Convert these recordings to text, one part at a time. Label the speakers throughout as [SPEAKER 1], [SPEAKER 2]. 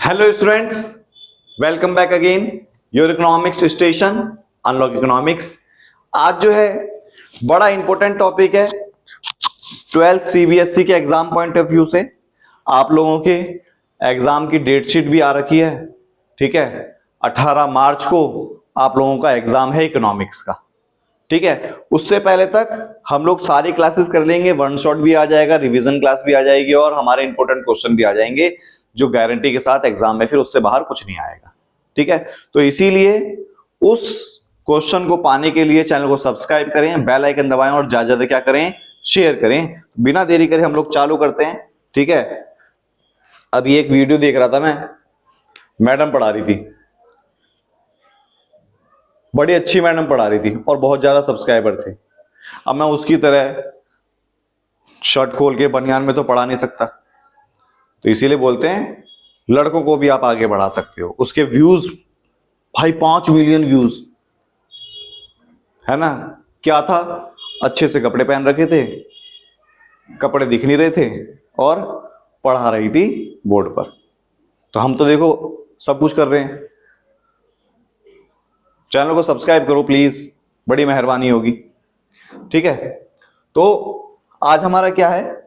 [SPEAKER 1] Hello students, welcome back again your economics station unlock economics. आज जो है बड़ा इंपॉर्टेंट टॉपिक है 12th सीबीएसई के एग्जाम पॉइंट ऑफ व्यू से। आप लोगों के एग्जाम की डेट शीट भी आ रखी है, ठीक है। 18 मार्च को आप लोगों का एग्जाम है इकोनॉमिक्स का, ठीक है। उससे पहले तक हम लोग सारी क्लासेस कर लेंगे, वन शॉट भी आ जाएगा, रिवीजन क्लास भी आ जाएगी और हमारे इंपॉर्टेंट क्वेश्चन भी आ जाएंगे जो गारंटी के साथ एग्जाम में फिर उससे बाहर कुछ नहीं आएगा, ठीक है। तो इसीलिए उस क्वेश्चन को पाने के लिए चैनल को सब्सक्राइब करें, बेल आइकन दबाएं और ज्यादा ज्यादा क्या करें, शेयर करें। बिना देरी करे हम लोग चालू करते हैं, ठीक है। अभी एक वीडियो देख रहा था मैं, मैडम पढ़ा रही थी, बड़ी अच्छी मैडम पढ़ा रही थी और बहुत ज्यादा सब्सक्राइबर थे। अब मैं उसकी तरह शर्ट खोल के बनियान में तो पढ़ा नहीं सकता, तो इसीलिए बोलते हैं लड़कों को भी आप आगे बढ़ा सकते हो। उसके व्यूज भाई 5 मिलियन व्यूज है ना। क्या था, अच्छे से कपड़े पहन रखे थे, कपड़े दिख नहीं रहे थे और पढ़ा रही थी बोर्ड पर। तो हम तो देखो सब कुछ कर रहे हैं। चैनल को सब्सक्राइब करो प्लीज, बड़ी मेहरबानी होगी, ठीक है। तो आज हमारा क्या है,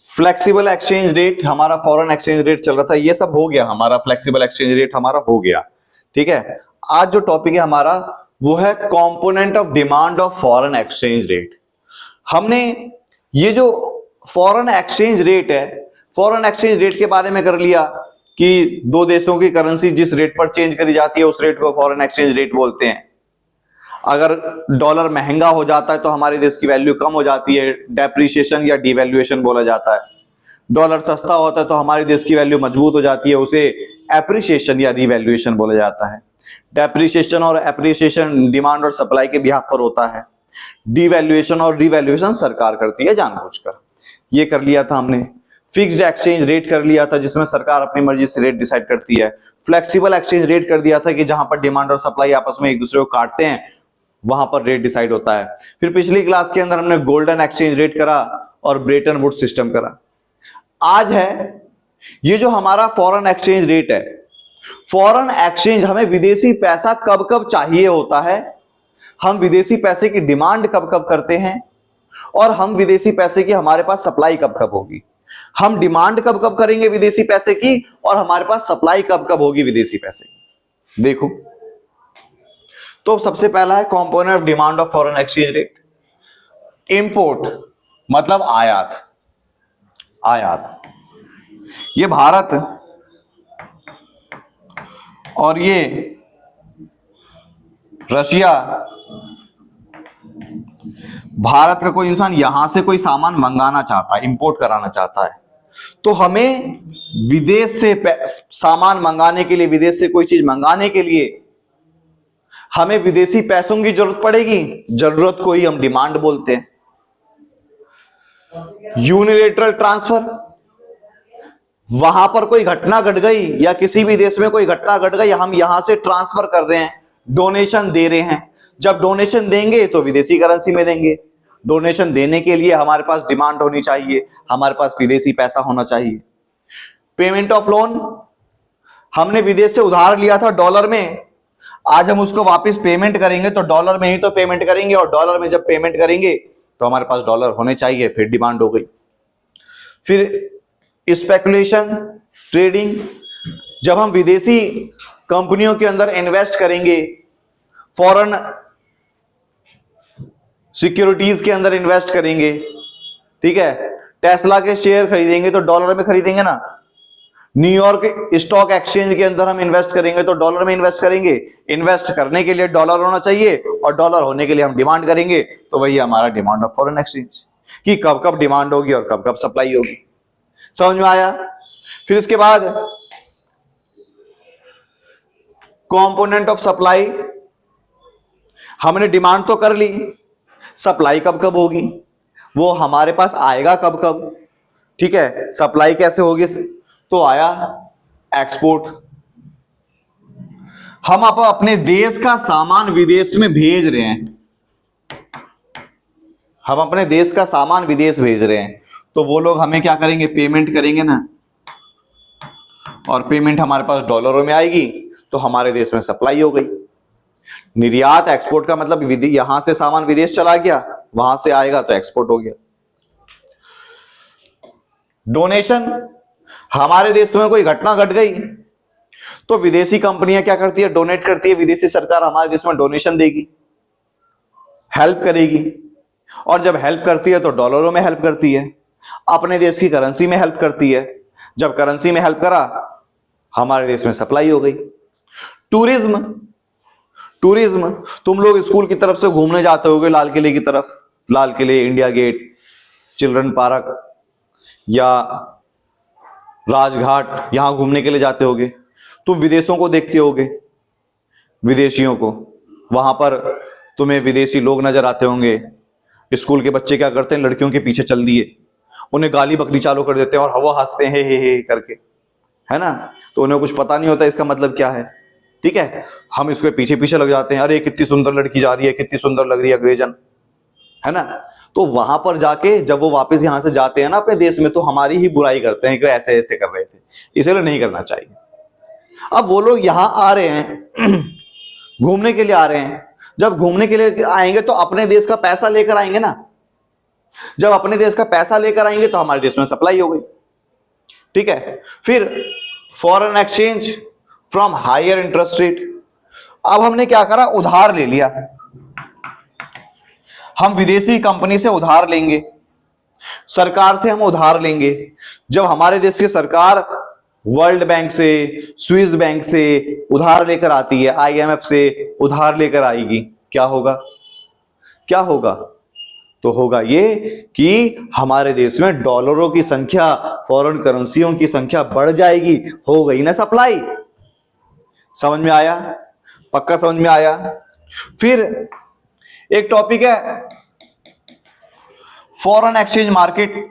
[SPEAKER 1] फ्लेक्सिबल एक्सचेंज रेट, हमारा फॉरेन एक्सचेंज रेट चल रहा था, ये सब हो गया हमारा, फ्लेक्सिबल एक्सचेंज रेट हमारा हो गया, ठीक है। आज जो टॉपिक है हमारा वो है component of demand of foreign exchange rate. हमने ये जो फॉरेन एक्सचेंज रेट है, फॉरेन एक्सचेंज रेट के बारे में कर लिया कि दो देशों की करेंसी जिस रेट पर चेंज करी जाती है उस रेट को फॉरेन एक्सचेंज रेट बोलते हैं। अगर डॉलर महंगा हो जाता है तो हमारे देश की वैल्यू कम हो जाती है, डेप्रिसिएशन या डिवैल्यूएशन बोला जाता है। डॉलर सस्ता होता है तो हमारे देश की वैल्यू मजबूत हो जाती है, उसे एप्रिसिएशन या रिवैल्यूएशन बोला जाता है। डेप्रिसिएशन और एप्रिसिएशन डिमांड और सप्लाई के बिहाफ पर होता है। डिवैल्यूएशन और रिवैल्यूएशन सरकार करती है जानबूझकर। ये कर लिया था हमने। फिक्स्ड एक्सचेंज रेट कर लिया था जिसमें सरकार अपनी मर्जी से रेट डिसाइड करती है। फ्लेक्सिबल एक्सचेंज रेट कर दिया था कि जहां पर डिमांड और सप्लाई आपस में एक दूसरे को काटते हैं वहां पर रेट डिसाइड होता है। फिर पिछली क्लास के अंदर हमने गोल्डन एक्सचेंज रेट करा और ब्रेटन वुड्स सिस्टम करा। आज है ये जो हमारा फॉरेन एक्सचेंज रेट है। फॉरेन एक्सचेंज, हमें विदेशी पैसा कब कब चाहिए होता है, हम विदेशी पैसे की डिमांड कब कब करते हैं और हम विदेशी पैसे की हमारे पास सप्लाई कब कब होगी। हम डिमांड कब कब करेंगे विदेशी पैसे की और हमारे पास सप्लाई कब कब होगी विदेशी पैसे की। देखो, तो सबसे पहला है component of demand of foreign exchange rate. Import मतलब आयात। आयात, ये भारत और ये रशिया, भारत का कोई इंसान यहां से कोई सामान मंगाना चाहता है, इंपोर्ट कराना चाहता है, तो हमें विदेश से सामान मंगाने के लिए, विदेश से कोई चीज मंगाने के लिए हमें विदेशी पैसों की जरूरत पड़ेगी। जरूरत को ही हम डिमांड बोलते हैं। यूनिलेटरल ट्रांसफर, वहां पर कोई घटना घट गई या किसी भी देश में कोई घटना घट गई, हम यहां से ट्रांसफर कर रहे हैं, डोनेशन दे रहे हैं। जब डोनेशन देंगे तो विदेशी करेंसी में देंगे। डोनेशन देने के लिए हमारे पास डिमांड होनी चाहिए, हमारे पास विदेशी पैसा होना चाहिए। पेमेंट ऑफ लोन, हमने विदेश से उधार लिया था डॉलर में, आज हम उसको वापस पेमेंट करेंगे तो डॉलर में ही तो पेमेंट करेंगे, और डॉलर में जब पेमेंट करेंगे तो हमारे पास डॉलर होने चाहिए, फिर डिमांड हो गई। फिर स्पेकुलेशन, ट्रेडिंग, जब हम विदेशी कंपनियों के अंदर इन्वेस्ट करेंगे, फॉरेन सिक्योरिटीज के अंदर इन्वेस्ट करेंगे, ठीक है। टेस्ला के शेयर खरीदेंगे तो डॉलर में खरीदेंगे ना। न्यूयॉर्क स्टॉक एक्सचेंज के अंदर हम इन्वेस्ट करेंगे तो डॉलर में इन्वेस्ट करेंगे। इन्वेस्ट करने के लिए डॉलर होना चाहिए और डॉलर होने के लिए हम डिमांड करेंगे, तो वही हमारा डिमांड ऑफ फॉरेन एक्सचेंज कि कब कब डिमांड होगी और कब कब सप्लाई होगी। समझ में आया। फिर इसके बाद कंपोनेंट ऑफ सप्लाई, हमने डिमांड तो कर ली, सप्लाई कब कब होगी, वो हमारे पास आएगा कब कब, ठीक है। सप्लाई कैसे होगी, तो आया एक्सपोर्ट। हम अब अपने देश का सामान विदेश में भेज रहे हैं, हम अपने देश का सामान विदेश भेज रहे हैं, तो वो लोग हमें क्या करेंगे, पेमेंट करेंगे ना। और पेमेंट हमारे पास डॉलरों में आएगी, तो हमारे देश में सप्लाई हो गई। निर्यात एक्सपोर्ट का मतलब यहां से सामान विदेश चला गया, वहां से आएगा तो एक्सपोर्ट हो गया। डोनेशन, हमारे देश में कोई घटना घट गई तो विदेशी कंपनियां क्या करती है, डोनेट करती है, विदेशी सरकार हमारे देश में डोनेशन देगी, हेल्प करेगी। और जब हेल्प करती है तो डॉलरों में हेल्प करती है, अपने देश की करेंसी में हेल्प करती है। जब करेंसी में हेल्प करा, हमारे देश में सप्लाई हो गई। टूरिज्म, टूरिज्म तुम लोग स्कूल की तरफ से घूमने जाते होगे लाल किले की तरफ, लाल किले, इंडिया गेट, चिल्ड्रन पार्क या राजघाट, यहां घूमने के लिए जाते होगे, तुम विदेशों को देखते होगे, विदेशियों को। वहां पर तुम्हें विदेशी लोग नजर आते होंगे। स्कूल के बच्चे क्या करते हैं, लड़कियों के पीछे चल दिए, उन्हें गाली बकली चालू कर देते हैं और हवा हंसते हैं हे करके, है ना। तो उन्हें कुछ पता नहीं होता इसका मतलब क्या है, ठीक है। हम इसके पीछे पीछे लग जाते हैं, अरे कितनी सुंदर लड़की जा रही है, कितनी सुंदर लग रही है अंग्रेजन, है ना। तो वहां पर जाके जब वो वापस यहां से जाते हैं ना अपने देश में, तो हमारी ही बुराई करते हैं कि ऐसे ऐसे कर रहे थे, इसलिए नहीं करना चाहिए। अब वो लोग यहां आ रहे हैं घूमने के लिए आ रहे हैं, जब घूमने के लिए आएंगे तो अपने देश का पैसा लेकर आएंगे ना। जब अपने देश का पैसा लेकर आएंगे तो हमारे देश में सप्लाई हो गई, ठीक है। फिर foreign exchange from higher interest rate. अब हमने क्या करा, उधार ले लिया, हम विदेशी कंपनी से उधार लेंगे, सरकार से हम उधार लेंगे। जब हमारे देश की सरकार वर्ल्ड बैंक से, स्विस बैंक से उधार लेकर आती है, आईएमएफ से उधार लेकर आएगी, क्या होगा, क्या होगा, तो होगा ये कि हमारे देश में डॉलरों की संख्या, फॉरेन करेंसियों की संख्या बढ़ जाएगी। हो गई ना सप्लाई। समझ में आया, पक्का समझ में आया। फिर एक टॉपिक है foreign exchange market.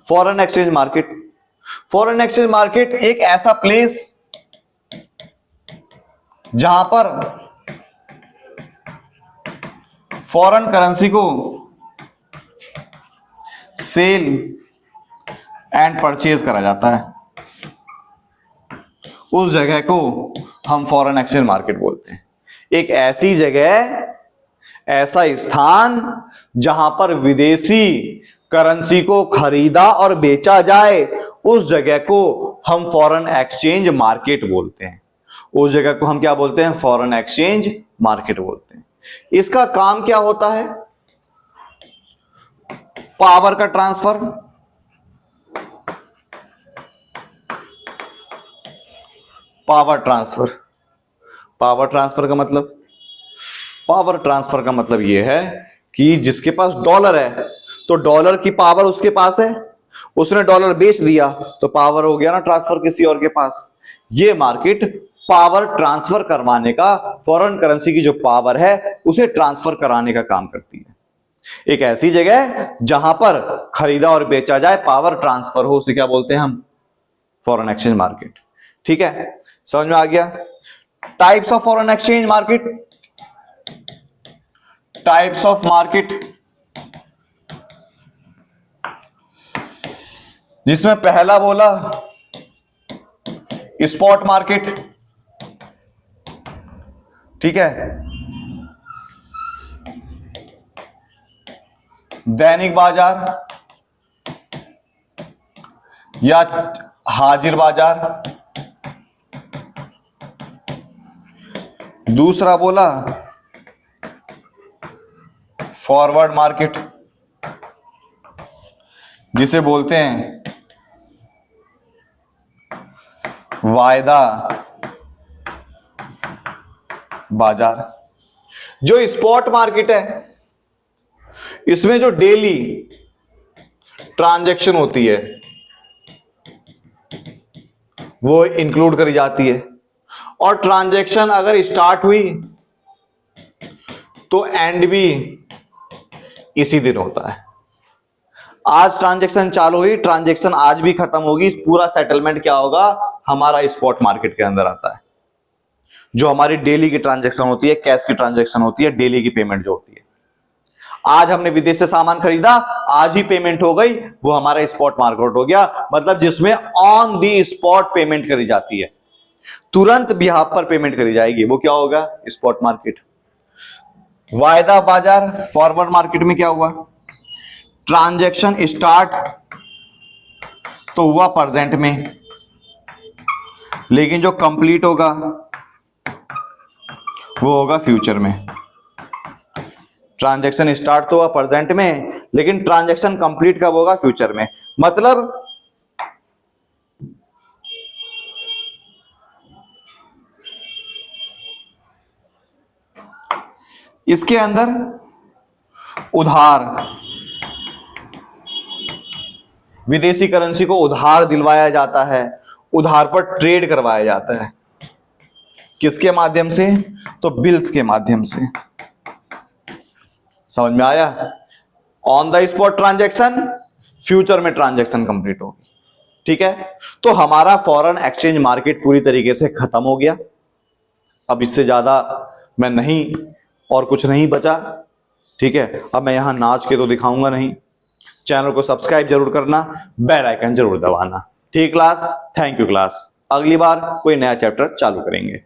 [SPEAKER 1] Foreign exchange market, foreign exchange market एक ऐसा प्लेस जहां पर फॉरेन करेंसी को सेल एंड परचेज करा जाता है, उस जगह को हम फॉरेन एक्सचेंज मार्केट बोलते हैं। एक ऐसी जगह, ऐसा स्थान जहां पर विदेशी करेंसी को खरीदा और बेचा जाए, उस जगह को हम फॉरेन एक्सचेंज मार्केट बोलते हैं। उस जगह को हम क्या बोलते हैं, फॉरेन एक्सचेंज मार्केट बोलते हैं। इसका काम क्या होता है, पावर का transfer, power transfer. Power transfer का मतलब, पावर ट्रांसफर का मतलब यह है कि जिसके पास डॉलर है तो डॉलर की पावर उसके पास है, उसने डॉलर बेच दिया तो पावर हो गया ना ट्रांसफर किसी और के पास। ये मार्केट पावर ट्रांसफर करवाने का, फॉरेन करेंसी की जो पावर है उसे ट्रांसफर कराने का काम करती है। एक ऐसी जगह जहां पर खरीदा और बेचा जाए, पावर ट्रांसफर हो, उसे क्या बोलते हैं हम, फॉरेन एक्सचेंज मार्केट। ठीक है, समझ में आ गया। Types of foreign exchange market, types of market, जिसमें पहला बोला स्पॉट मार्केट, ठीक है, दैनिक बाजार या हाजिर बाजार। दूसरा बोला फॉरवर्ड मार्केट, जिसे बोलते हैं वायदा बाजार। जो स्पॉट मार्केट है, इसमें जो डेली ट्रांजैक्शन होती है वो इंक्लूड करी जाती है, और ट्रांजैक्शन अगर स्टार्ट हुई तो एंड भी इसी दिन होता है। आज ट्रांजैक्शन चालू हुई, ट्रांजैक्शन आज भी खत्म होगी, पूरा सेटलमेंट क्या होगा, हमारा स्पॉट मार्केट के अंदर आता है। जो हमारी डेली की ट्रांजैक्शन होती है, कैश की ट्रांजैक्शन होती है, डेली की पेमेंट जो होती है। आज हमने विदेश से सामान खरीदा, आज ही पेमेंट हो गई, वो हमारा स्पॉट मार्केट हो गया। मतलब जिसमें ऑन दी स्पॉट पेमेंट करी जाती है, तुरंत बिहाफ पर पेमेंट करी जाएगी, वो क्या होगा? Spot market. वायदा बाजार फॉरवर्ड मार्केट में क्या हुआ? ट्रांजैक्शन स्टार्ट तो हुआ प्रेजेंट में, लेकिन जो कंप्लीट होगा वो होगा फ्यूचर में। ट्रांजैक्शन स्टार्ट तो हुआ प्रेजेंट में, लेकिन ट्रांजैक्शन कंप्लीट कब होगा? फ्यूचर में। मतलब इसके अंदर उधार, विदेशी करेंसी को उधार दिलवाया जाता है, उधार पर ट्रेड करवाया जाता है। किसके माध्यम से? तो बिल्स के माध्यम से। समझ में आया? On the spot transaction, future में ट्रांजैक्शन कंप्लीट होगी। ठीक है, तो हमारा फॉरेन एक्सचेंज मार्केट पूरी तरीके से खत्म हो गया। अब इससे ज्यादा मैं नहीं, और कुछ नहीं बचा। ठीक है, अब मैं यहां नाच के तो दिखाऊंगा नहीं। चैनल को सब्सक्राइब जरूर करना, बेल आइकन जरूर दबाना। ठीक क्लास, थैंक यू क्लास। अगली बार कोई नया चैप्टर चालू करेंगे।